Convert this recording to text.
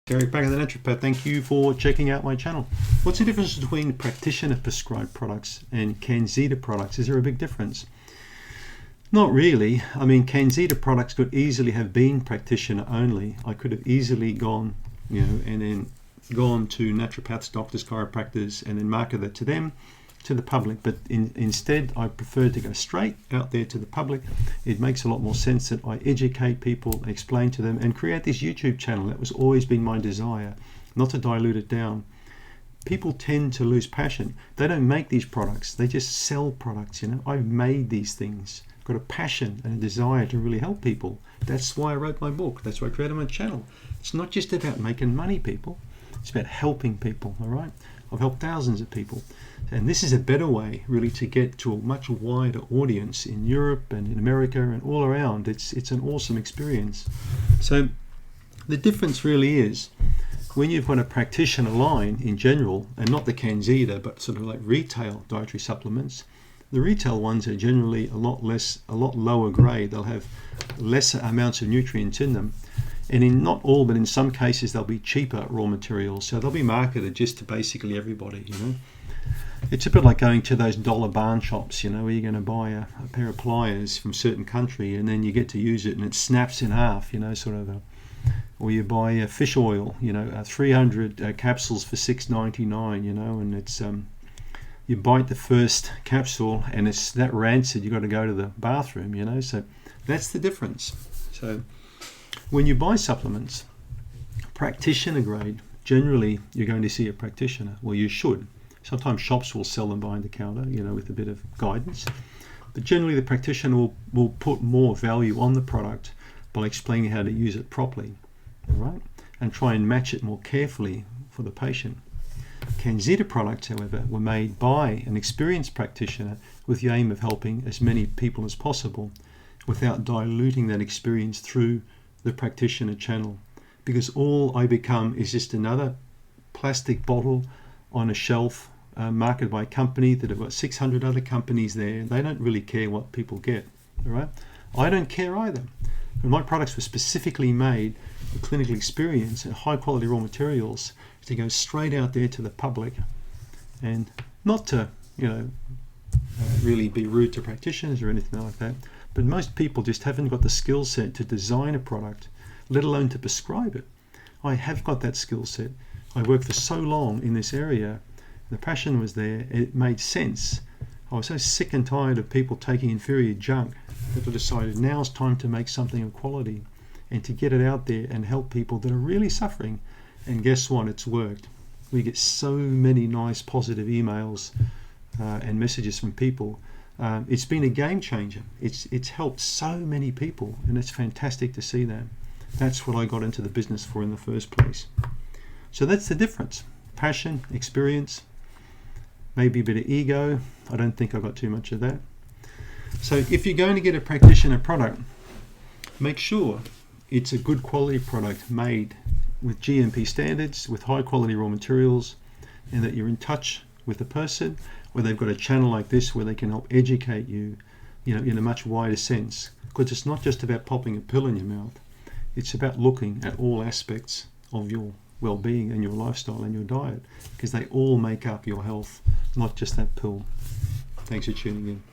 Gary back in the Naturopath. Thank you for checking out my channel. What's the difference between practitioner prescribed products and CanXida products? Is there a big difference? Not really. I mean, CanXida products could easily have been practitioner only. I could have easily gone, and then gone to naturopaths, doctors, chiropractors, and then market that to them, to the public. But instead, I prefer to go straight out there to the public. It makes a lot more sense that I educate people, explain to them, and create this YouTube channel. That was always been my desire, not to dilute it down. People tend to lose passion. They don't make these products, they just sell products. I've made these things, got a passion and a desire to really help people. That's why I wrote my book. That's why I created my channel. It's not just about making money, people. It's about helping people, all right? I've helped thousands of people. And this is a better way, really, to get to a much wider audience in Europe and in America and all around. It's an awesome experience. So the difference really is when you've got a practitioner line in general, and not the CanXida, but sort of like retail dietary supplements, the retail ones are generally a lot lower grade. They'll have lesser amounts of nutrients in them. And in not all, but in some cases, they'll be cheaper raw materials. So they'll be marketed just to basically everybody, It's a bit like going to those dollar barn shops, where you're going to buy a pair of pliers from a certain country and then you get to use it and it snaps in half, or you buy a fish oil, 300 capsules for $6.99, and it's, you bite the first capsule and it's that rancid, you got to go to the bathroom, so that's the difference. So when you buy supplements, practitioner grade, generally you're going to see a practitioner. Well, you should. Sometimes shops will sell them behind the counter, with a bit of guidance. But generally the practitioner will put more value on the product by explaining how to use it properly, all right? And try and match it more carefully for the patient. CanXida products, however, were made by an experienced practitioner with the aim of helping as many people as possible without diluting that experience through the practitioner channel, because all I become is just another plastic bottle on a shelf marketed by a company that have got 600 other companies there. They don't really care what people get, all right? I don't care either. And my products were specifically made with clinical experience and high quality raw materials to go straight out there to the public, and not to really be rude to practitioners or anything like that. But most people just haven't got the skill set to design a product, let alone to prescribe it. I have got that skill set. I worked for so long in this area. The passion was there. It made sense. I was so sick and tired of people taking inferior junk that I decided now's time to make something of quality and to get it out there and help people that are really suffering. And guess what? It's worked. We get so many nice positive emails and messages from people. It's been a game changer. It's helped so many people, and it's fantastic to see that. That's what I got into the business for in the first place. So that's the difference. Passion, experience, maybe a bit of ego. I don't think I got too much of that. So if you're going to get a practitioner product, make sure it's a good quality product made with GMP standards, with high quality raw materials, and that you're in touch with a person where they've got a channel like this where they can help educate you, in a much wider sense. Because it's not just about popping a pill in your mouth. It's about looking at all aspects of your well-being and your lifestyle and your diet, because they all make up your health, not just that pill. Thanks for tuning in.